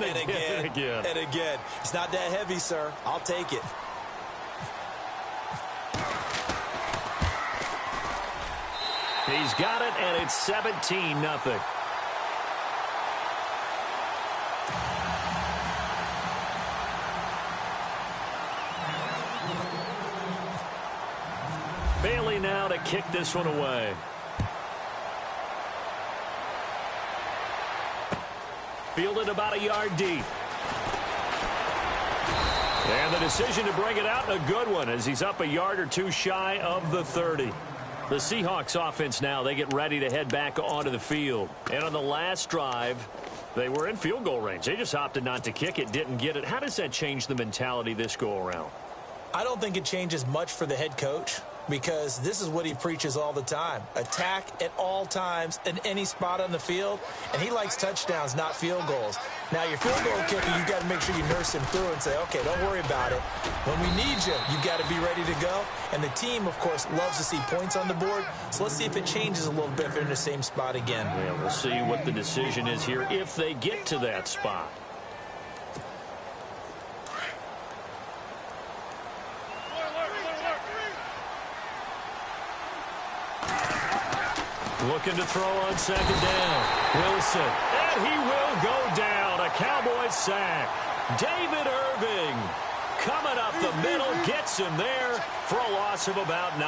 And again. And again. It's not that heavy, sir. I'll take it. He's got it, and it's 17-0. Bailey now to kick this one away. Fielded about a yard deep. And the decision to bring it out, a good one, as he's up a yard or two shy of the 30. The Seahawks offense now, they get ready to head back onto the field. And on the last drive, they were in field goal range. They just opted not to kick it, didn't get it. How does that change the mentality this go-around? I don't think it changes much for the head coach, because this is what he preaches all the time. Attack at all times in any spot on the field, and he likes touchdowns, not field goals. Now, your field goal kicker, you've got to make sure you nurse him through and say, okay, don't worry about it. When we need you, you've got to be ready to go. And the team, of course, loves to see points on the board, so let's see if it changes a little bit if they're in the same spot again. Yeah, we'll see what the decision is here if they get to that spot. Looking to throw on second down. Wilson, and he will go down. A Cowboys sack. David Irving coming up the middle, gets him there for a loss of about 9.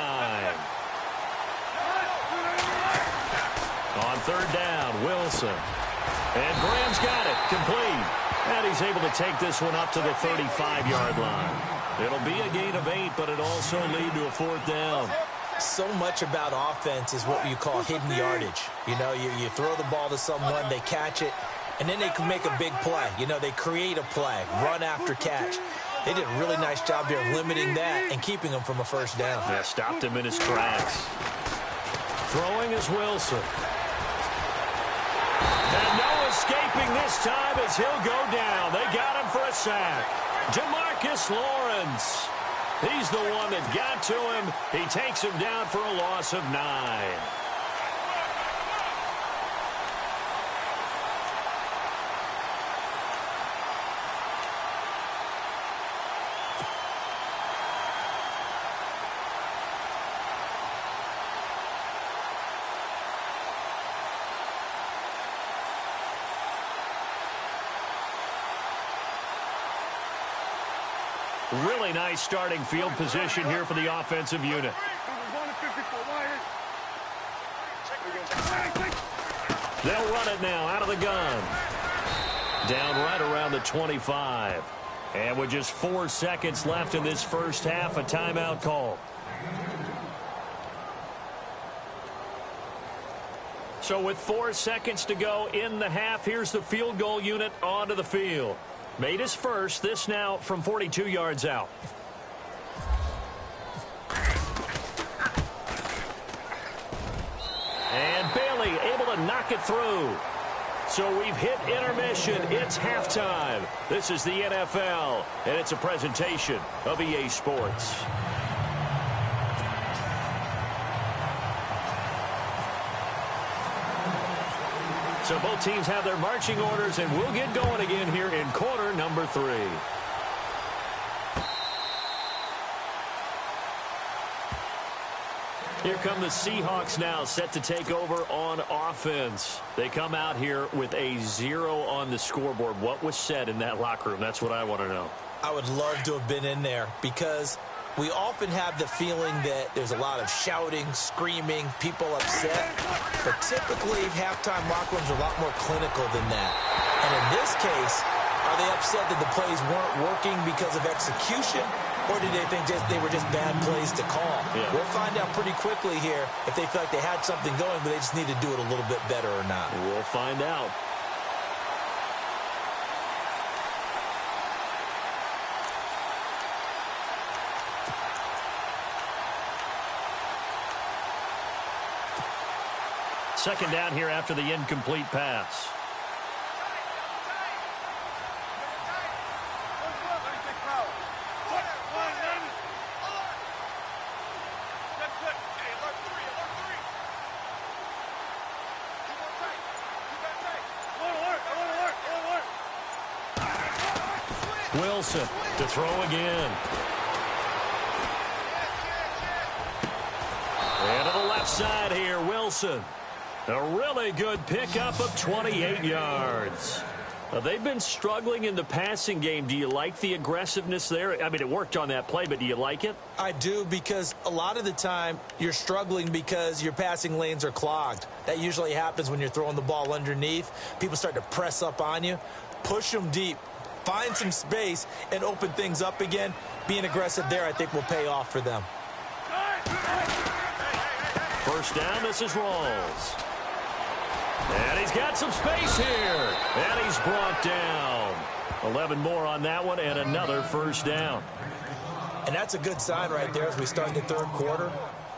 On third down, Wilson. And Graham's got it, complete. And he's able to take this one up to the 35-yard line. It'll be a gain of 8, but it also lead to a fourth down. So much about offense is what you call hidden yardage. You know, you throw the ball to someone, they catch it, and then they can make a big play. You know, they create a play, run after catch. They did a really nice job there of limiting that and keeping him from a first down. Yeah, stopped him in his tracks. Throwing is Wilson. And no escaping this time as he'll go down. They got him for a sack. Jamarcus Lawrence. He's the one that got to him. He takes him down for a loss of 9. Really nice starting field position here for the offensive unit. They'll run it now out of the gun. Down right around the 25. And with just 4 seconds left in this first half, a timeout call. So with 4 seconds to go in the half, here's the field goal unit onto the field. Made his first, this now from 42 yards out. And Bailey able to knock it through. So we've hit intermission. It's halftime. This is the NFL, and it's a presentation of EA Sports. So both teams have their marching orders, and we'll get going again here in quarter number 3. Here come the Seahawks now, set to take over on offense. They come out here with a 0 on the scoreboard. What was said in that locker room? That's what I want to know. I would love to have been in there, because we often have the feeling that there's a lot of shouting, screaming, people upset. But typically, halftime locker rooms are a lot more clinical than that. And in this case, are they upset that the plays weren't working because of execution? Or do they think they were just bad plays to call? Yeah. We'll find out pretty quickly here if they feel like they had something going, but they just need to do it a little bit better or not. We'll find out. Second down here after the incomplete pass. Wilson to throw again. And to the left side here, Wilson. A really good pickup of 28 yards. They've been struggling in the passing game. Do you like the aggressiveness there? I mean, it worked on that play, but do you like it? I do, because a lot of the time you're struggling because your passing lanes are clogged. That usually happens when you're throwing the ball underneath. People start to press up on you. Push them deep. Find some space and open things up again. Being aggressive there, I think, will pay off for them. First down, this is Rawls. And he's got some space here. And he's brought down. 11 more on that one and another first down. And that's a good sign right there as we start the third quarter.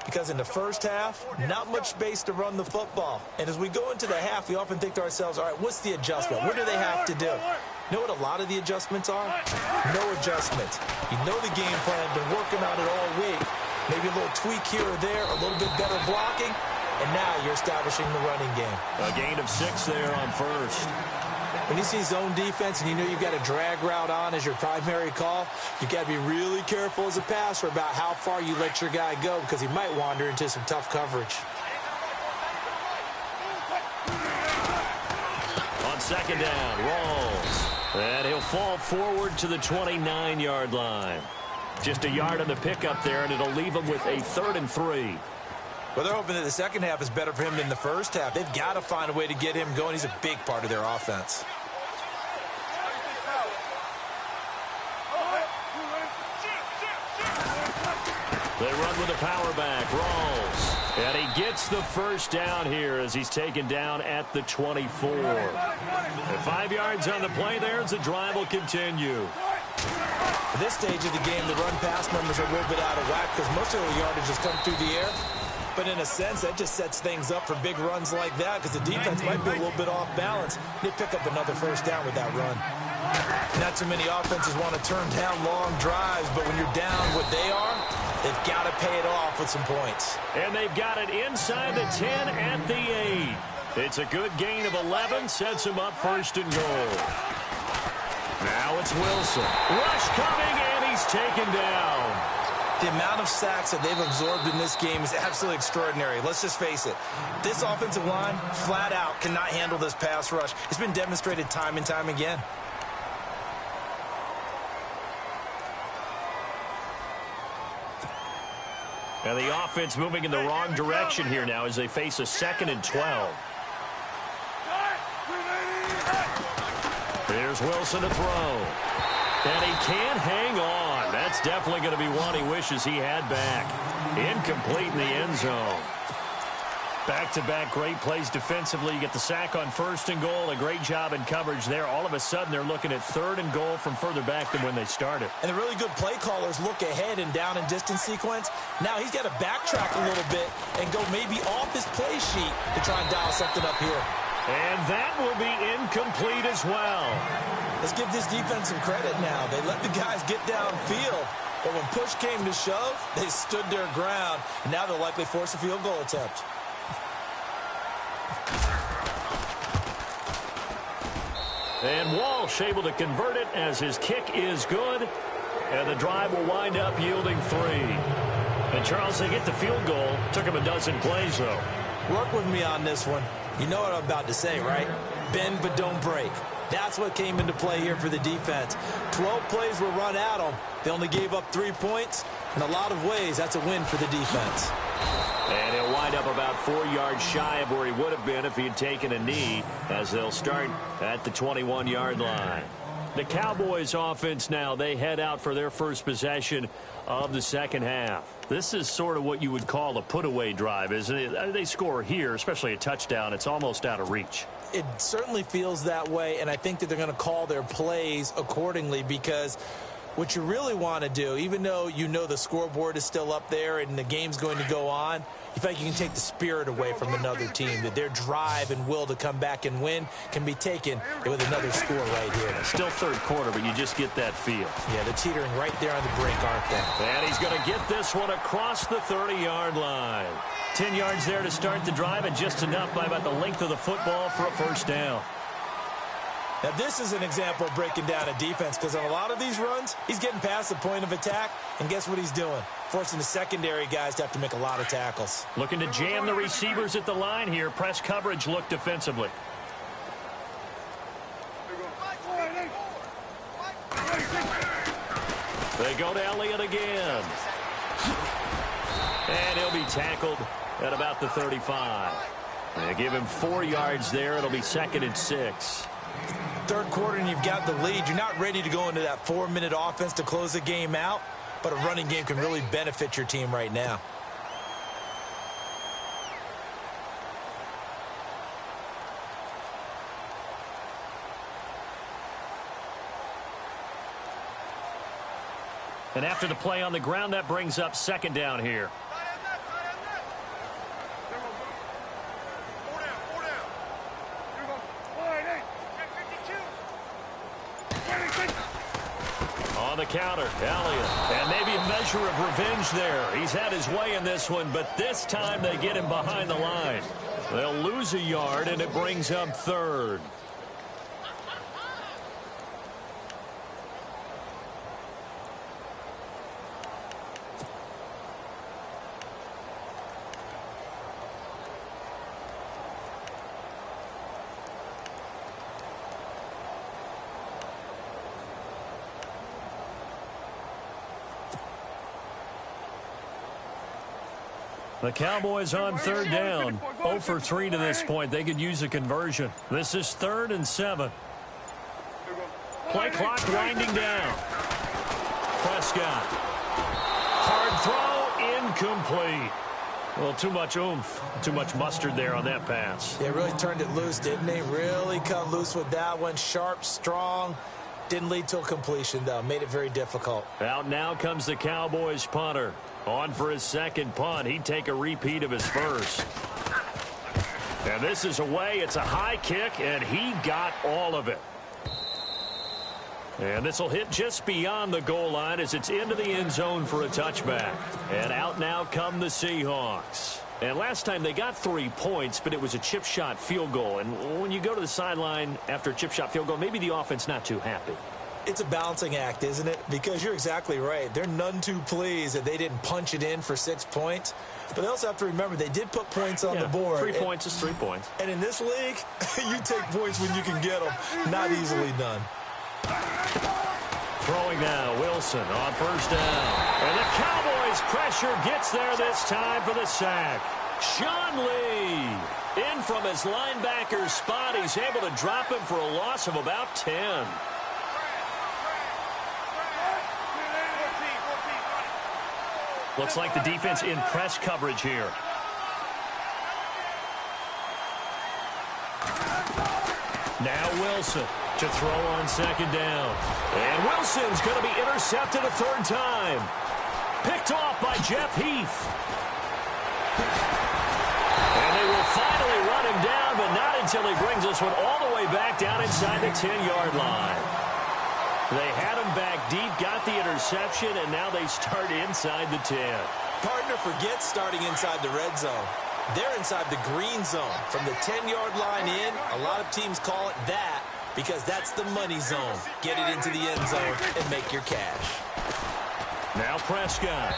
Because in the first half, not much space to run the football. And as we go into the half, we often think to ourselves, all right, what's the adjustment? What do they have to do? You know what a lot of the adjustments are? No adjustments. You know the game plan, been working on it all week. Maybe a little tweak here or there, a little bit better blocking. And now you're establishing the running game. A gain of 6 there on first. When you see zone defense and you know you've got a drag route on as your primary call, you've got to be really careful as a passer about how far you let your guy go because he might wander into some tough coverage. On second down, Rawls. And he'll fall forward to the 29-yard line. Just a yard on the pickup there, and it'll leave him with a 3rd and 3. Well, they're hoping that the second half is better for him than the first half. They've got to find a way to get him going. He's a big part of their offense. They run with a power back, Rawls. And he gets the first down here as he's taken down at the 24. And 5 yards on the play there as the drive will continue. At this stage of the game, the run-pass numbers are a little bit out of whack because most of the yardage has come through the air. But in a sense, that just sets things up for big runs like that because the defense might be a little bit off balance. They pick up another first down with that run. Not too many offenses want to turn down long drives, but when you're down what they are, they've got to pay it off with some points. And they've got it inside the 10 at the 8. It's a good gain of 11, sets them up 1st and goal. Now it's Wilson. Rush coming, and he's taken down. The amount of sacks that they've absorbed in this game is absolutely extraordinary. Let's just face it. This offensive line, flat out, cannot handle this pass rush. It's been demonstrated time and time again. And the offense moving in the wrong direction here now as they face a 2nd and 12. Here's Wilson to throw. And he can't hang on. That's definitely going to be one he wishes he had back. Incomplete in the end zone. Back-to-back great plays defensively. You get the sack on 1st and goal. A great job in coverage there. All of a sudden, they're looking at 3rd and goal from further back than when they started. And the really good play callers look ahead and down and distance sequence. Now he's got to backtrack a little bit and go maybe off his play sheet to try and dial something up here. And that will be incomplete as well. Let's give this defense some credit now. They let the guys get downfield. But when push came to shove, they stood their ground. And now they'll likely force a field goal attempt. And Walsh able to convert it as his kick is good. And the drive will wind up yielding 3. And Charles, they get the field goal. Took him a dozen plays, though. Work with me on this one. You know what I'm about to say, right? Bend but don't break. That's what came into play here for the defense. 12 plays were run at them. They only gave up 3 points. In a lot of ways, that's a win for the defense. And he'll wind up about 4 yards shy of where he would have been if he had taken a knee, as they'll start at the 21-yard line. The Cowboys offense now, they head out for their first possession of the second half. This is sort of what you would call a put-away drive, isn't it? They score here, especially a touchdown. It's almost out of reach. It certainly feels that way, and I think that they're going to call their plays accordingly because what you really want to do, even though you know the scoreboard is still up there and the game's going to go on, you feel like you can take the spirit away from another team, that their drive and will to come back and win can be taken with another score right here. Still third quarter, but you just get that feel. Yeah, they're teetering right there on the brink, aren't they? And he's going to get this one across the 30-yard line. 10 yards there to start the drive, and just enough by about the length of the football for a first down. Now, this is an example of breaking down a defense because on a lot of these runs, he's getting past the point of attack, and guess what he's doing? Forcing the secondary guys to have to make a lot of tackles. Looking to jam the receivers at the line here. Press coverage look defensively. They go to Elliott again. And he'll be tackled at about the 35. They give him 4 yards there. It'll be 2nd and 6. Third quarter and you've got the lead. You're not ready to go into that 4-minute offense to close the game out, but a running game can really benefit your team right now. And after the play on the ground, that brings up 2nd down here. On the counter, Elliott. And maybe a measure of revenge there. He's had his way in this one, but this time they get him behind the line. They'll lose a yard, and it brings up 3rd. The Cowboys on 3rd down. 0 for 3 to this point. They could use a conversion. This is 3rd and 7. Play clock winding down. Prescott. Hard throw, incomplete. Well, too much oomph, too much mustard there on that pass. They really turned it loose, didn't they? Really cut loose with that one. Sharp, strong. Didn't lead to a completion, though. Made it very difficult. Out now comes the Cowboys punter. On for his 2nd punt. He'd take a repeat of his first. And this is away. It's a high kick, and he got all of it. And this will hit just beyond the goal line as it's into the end zone for a touchback. And out now come the Seahawks. And last time they got 3 points, but it was a chip shot field goal. And when you go to the sideline after a chip shot field goal, maybe the offense not too happy. It's a balancing act, isn't it? Because you're exactly right. They're none too pleased that they didn't punch it in for 6 points. But they also have to remember they did put points on the board. 3 points is 3 points. And in this league, you take points when you can get them. Not easily done. Throwing now, Wilson on 1st down. And the Cowboys pressure gets there this time for the sack. Sean Lee in from his linebacker spot. He's able to drop him for a loss of about 10. Looks like the defense in press coverage here. Now Wilson to throw on 2nd down. And Wilson's going to be intercepted a 3rd time. Picked off by Jeff Heath. And they will finally run him down, but not until he brings this one all the way back down inside the 10-yard line. They had him back deep, got the interception, and now they start inside the 10. Partner forgets starting inside the red zone. They're inside the green zone. From the 10-yard line in, a lot of teams call it that because that's the money zone. Get it into the end zone and make your cash. Now Prescott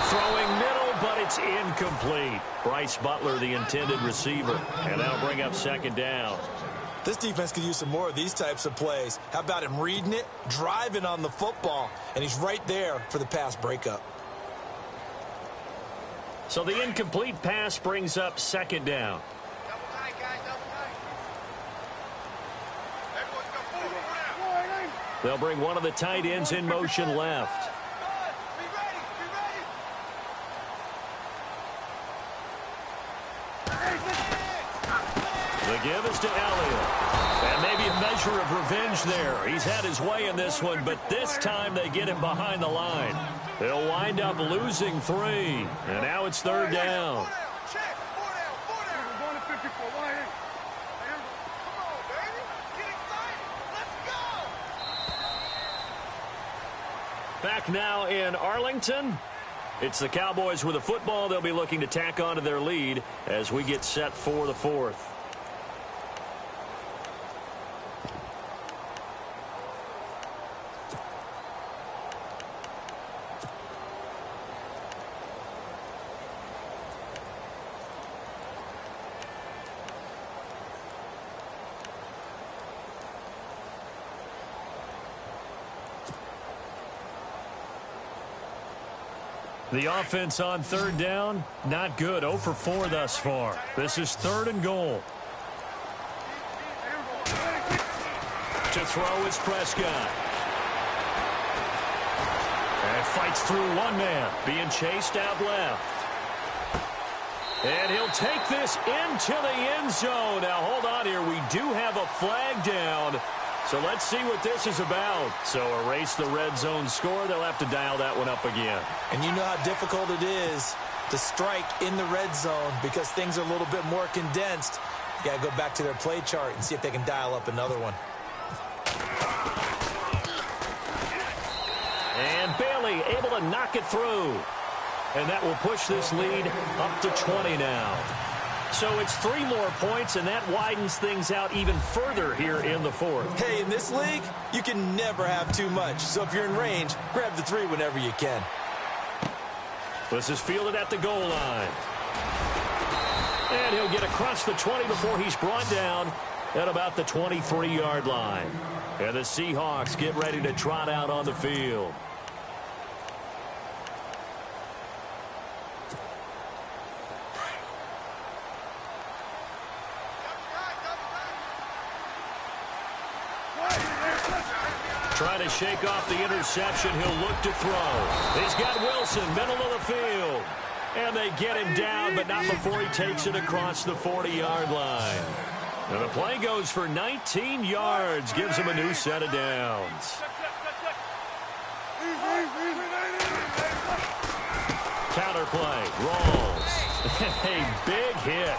throwing middle, but it's incomplete. Bryce Butler, the intended receiver, and that'll bring up 2nd down. This defense could use some more of these types of plays. How about him reading it, driving on the football, and he's right there for the pass breakup. So the incomplete pass brings up 2nd down. They'll bring one of the tight ends in motion left. The give is to Elliott. And maybe a measure of revenge there. He's had his way in this one, but this time they get him behind the line. They'll wind up losing 3. And now it's 3rd down. Back now in Arlington. It's the Cowboys with the football. They'll be looking to tack on to their lead as we get set for the 4th. The offense on third down, not good. 0 for 4 thus far. This is 3rd and goal. To throw is Prescott. And fights through one man, being chased out left. And he'll take this into the end zone. Now, hold on here. We do have a flag down. So let's see what this is about. So erase the red zone score. They'll have to dial that one up again. And you know how difficult it is to strike in the red zone because things are a little bit more condensed. You got to go back to their play chart and see if they can dial up another one. And Bailey able to knock it through. And that will push this lead up to 20 now. So it's 3 more points, and that widens things out even further here in the 4th. Hey, in this league, you can never have too much. So if you're in range, grab the 3 whenever you can. This is fielded at the goal line. And he'll get across the 20 before he's brought down at about the 23-yard line. And the Seahawks get ready to trot out on the field. Trying to shake off the interception. He'll look to throw. He's got Wilson, middle of the field. And they get him down, but not before he takes it across the 40-yard line. And the play goes for 19 yards. Gives him a new set of downs. Counter play. Rolls. A big hit.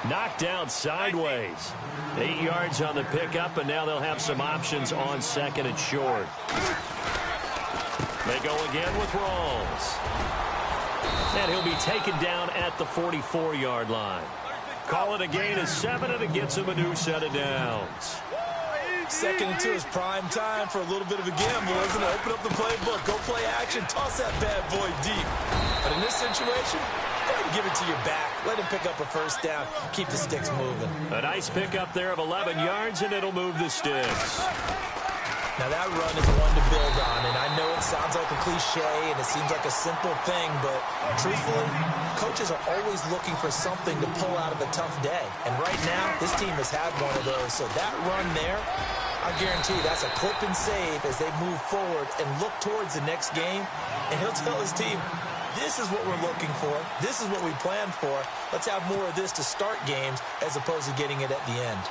Knocked down sideways. 8 yards on the pickup, and now they'll have some options on 2nd and short. They go again with Rawls. And he'll be taken down at the 44-yard line. Call it a gain of 7, and it gets him a new set of downs. 2nd and 2 is prime time for a little bit of a gamble, isn't it? Open up the playbook, go play action, toss that bad boy deep. But in this situation, go ahead and give it to your back. Let him pick up a first down. Keep the sticks moving. A nice pickup there of 11 yards, and it'll move the sticks. Now, that run is one to build on, and I know it sounds like a cliche, and it seems like a simple thing, but truthfully, coaches are always looking for something to pull out of a tough day. And right now, this team has had one of those. So that run there, I guarantee you that's a clip and save as they move forward and look towards the next game. And he'll tell his team, this is what we're looking for. This is what we planned for. Let's have more of this to start games as opposed to getting it at the end.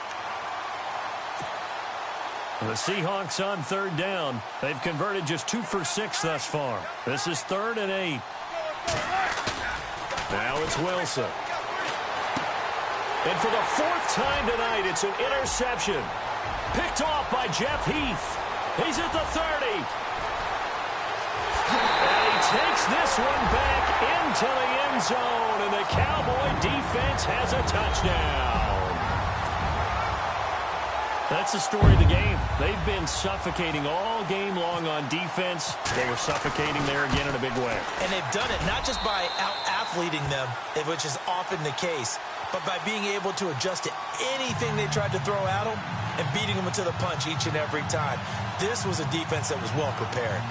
The Seahawks on 3rd down. They've converted just 2 for 6 thus far. This is 3rd and 8. Now it's Wilson. And for the 4th time tonight, it's an interception. Picked off by Jeff Heath. He's at the 30. And he takes this one back into the end zone, and the Cowboy defense has a touchdown. That's the story of the game. They've been suffocating all game long on defense. They were suffocating there again in a big way. And they've done it not just by out-athleting them, which is often the case, but by being able to adjust to anything they tried to throw at them and beating them to the punch each and every time. This was a defense that was well prepared.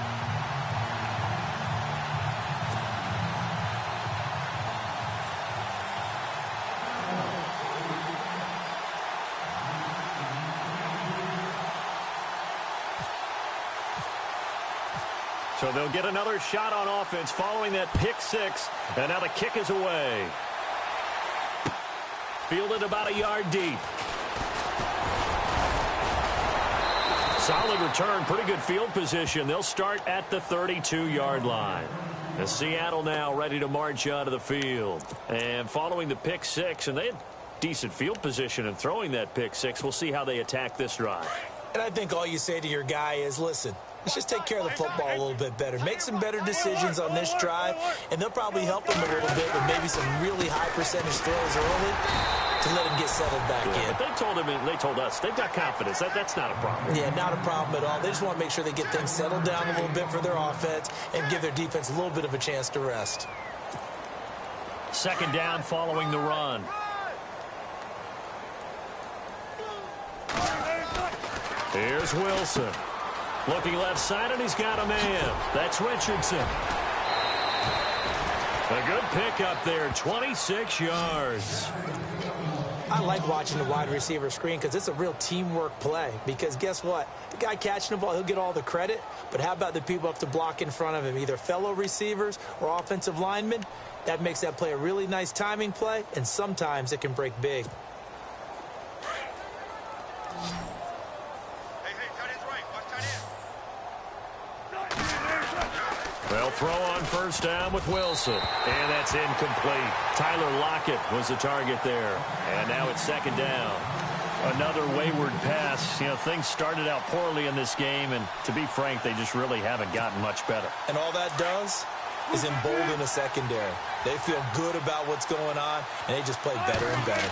So they'll get another shot on offense following that pick 6. And now the kick is away. Fielded about a yard deep. Solid return, pretty good field position. They'll start at the 32-yard line. And Seattle now ready to march out of the field. And following the pick 6, and they had decent field position in throwing that pick 6. We'll see how they attack this drive. And I think all you say to your guy is, listen, let's just take care of the football a little bit better. Make some better decisions on this drive, and they'll probably help him a little bit with maybe some really high percentage throws early to let him get settled back in. But they told us they've got confidence. That's not a problem. Yeah, not a problem at all. They just want to make sure they get things settled down a little bit for their offense and give their defense a little bit of a chance to rest. 2nd down following the run. Here's Wilson. Looking left side, and he's got a man. That's Richardson. A good pickup there, 26 yards. I like watching the wide receiver screen because it's a real teamwork play. Because guess what? The guy catching the ball, he'll get all the credit. But how about the people up to block in front of him, either fellow receivers or offensive linemen? That makes that play a really nice timing play, and sometimes it can break big. They'll throw on first down with Wilson. And that's incomplete. Tyler Lockett was the target there. And now it's second down. Another wayward pass. You know, things started out poorly in this game, and to be frank, they just really haven't gotten much better. And all that does is embolden the secondary. They feel good about what's going on, and they just play better and better.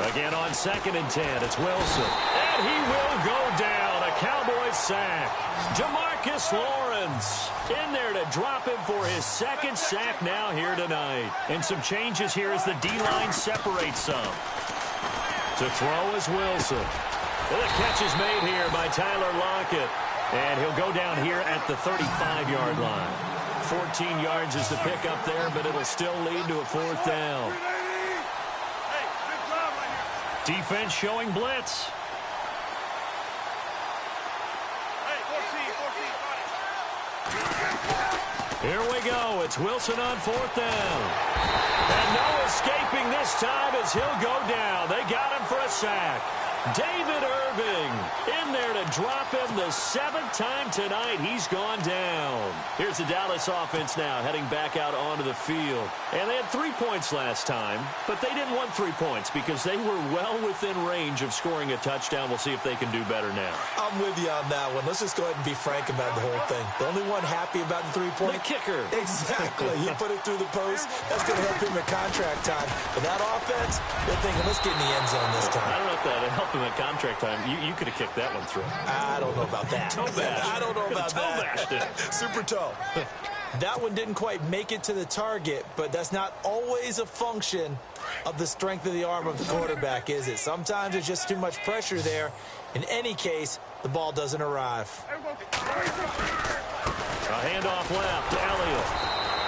Again on 2nd and 10, it's Wilson. And he will go down. A Cowboys sack. Jamarcus Lawrence in there to drop him for his second sack now here tonight. And some changes here as the D-line separates some. To throw is Wilson. Well, the catch is made here by Tyler Lockett. And he'll go down here at the 35-yard line. 14 yards is the pickup there, but it'll still lead to a fourth down. Defense showing blitz. Here we go. It's Wilson on fourth down. And no escaping this time as he'll go down. They got him for a sack. David Irving in there to drop him the 7th time tonight. He's gone down. Here's the Dallas offense now heading back out onto the field. And they had 3 points last time, but they didn't want 3 points because they were well within range of scoring a touchdown. We'll see if they can do better now. I'm with you on that one. Let's just go ahead and be frank about the whole thing. The only one happy about the 3-point? The kicker. Exactly. He put it through the post. That's going to help him at contract time. But that offense, they're thinking, let's get in the end zone this time. I don't know if that helped him at contract time. You could have kicked that one through. I don't know about that. Toe bash. I don't know about that. Toe bashed it. Super toe. That one didn't quite make it to the target, but that's not always a function of the strength of the arm of the quarterback, is it? Sometimes there's just too much pressure there. In any case, the ball doesn't arrive. A handoff left to Elliott.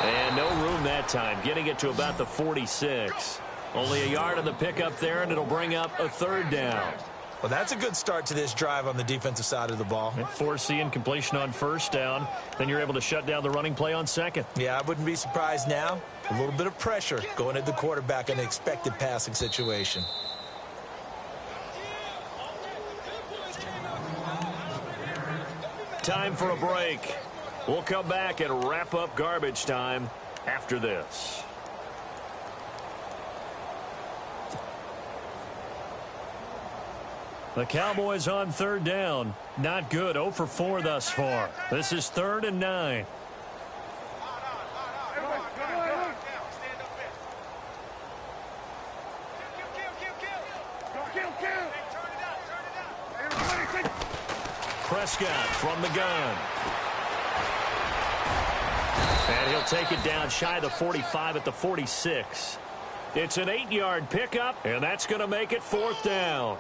And no room that time, getting it to about the 46. Only a yard on the pickup there, and it'll bring up a third down. Well, that's a good start to this drive on the defensive side of the ball. Forcing completion on first down. Then you're able to shut down the running play on second. Yeah, I wouldn't be surprised now. A little bit of pressure going at the quarterback in an expected passing situation. Time for a break. We'll come back and wrap up garbage time after this. The Cowboys on third down. Not good. 0 for 4 thus far. This is 3rd and 9. Prescott from the gun. And he'll take it down shy of the 45 at the 46. It's an 8-yard pickup, and that's going to make it 4th down.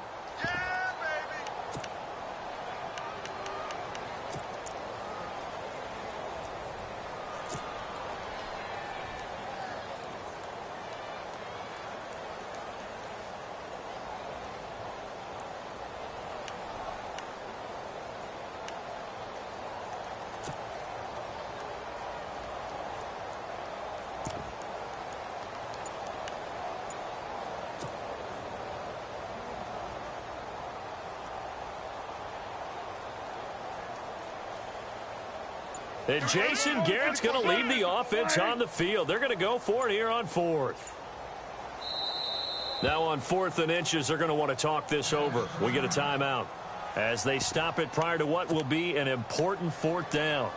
And Jason Garrett's going to lead the offense on the field. They're going to go for it here on 4th. Now on 4th and inches, they're going to want to talk this over. We get a timeout as they stop it prior to what will be an important 4th down.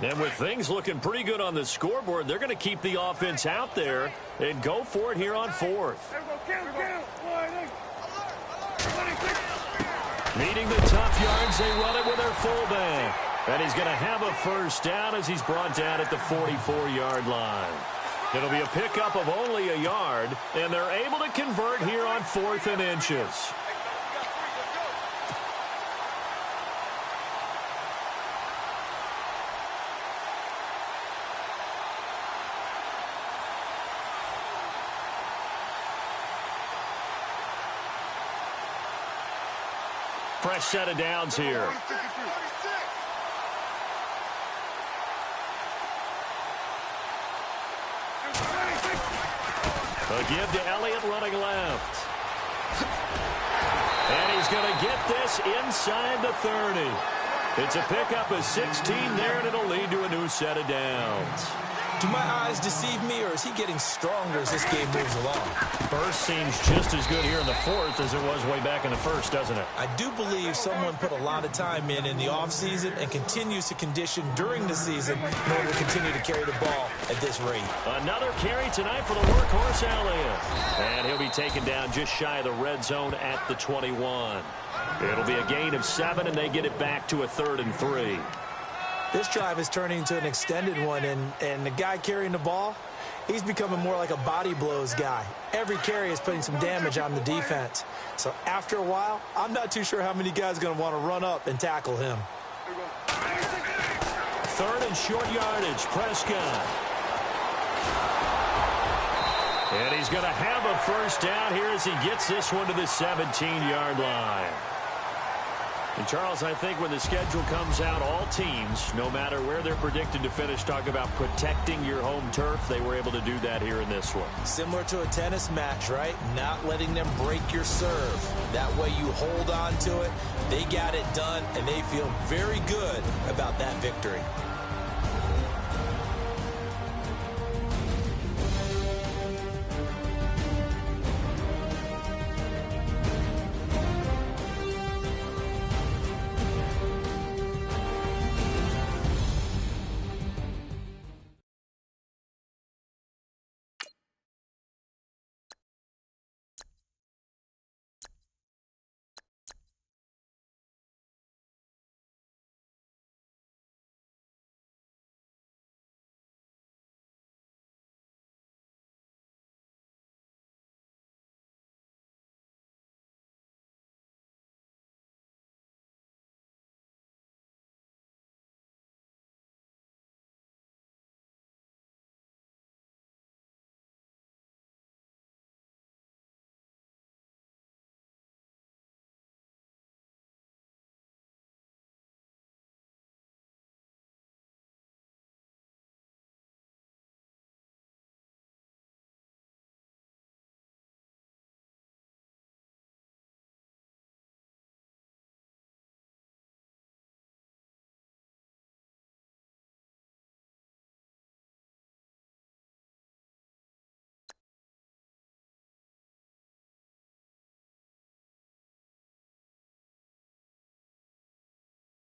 And with things looking pretty good on the scoreboard, they're going to keep the offense out there and go for it here on 4th. Needing the tough yards, they run it with their fullback. And he's going to have a first down as he's brought down at the 44-yard line. It'll be a pickup of only a yard, and they're able to convert here on 4th and inches. Fresh set of downs here. A give to Elliott running left. And he's going to get this inside the 30. It's a pickup of 16 there, and it'll lead to a new set of downs. Do my eyes deceive me, or is he getting stronger as this game moves along? Burst seems just as good here in the 4th as it was way back in the 1st, doesn't it? I do believe someone put a lot of time in the offseason and continues to condition during the season in order to continue to carry the ball at this rate. Another carry tonight for the workhorse Elliott. And he'll be taken down just shy of the red zone at the 21. It'll be a gain of 7, and they get it back to a 3rd and 3. This drive is turning into an extended one, and the guy carrying the ball, he's becoming more like a body blows guy. Every carry is putting some damage on the defense. So after a while, I'm not too sure how many guys are going to want to run up and tackle him. 3rd and short yardage, Prescott. And he's going to have a first down here as he gets this one to the 17-yard line. And, Charles, I think when the schedule comes out, all teams, no matter where they're predicted to finish, talk about protecting your home turf. They were able to do that here in this one. Similar to a tennis match, right? Not letting them break your serve. That way you hold on to it. They got it done, and they feel very good about that victory.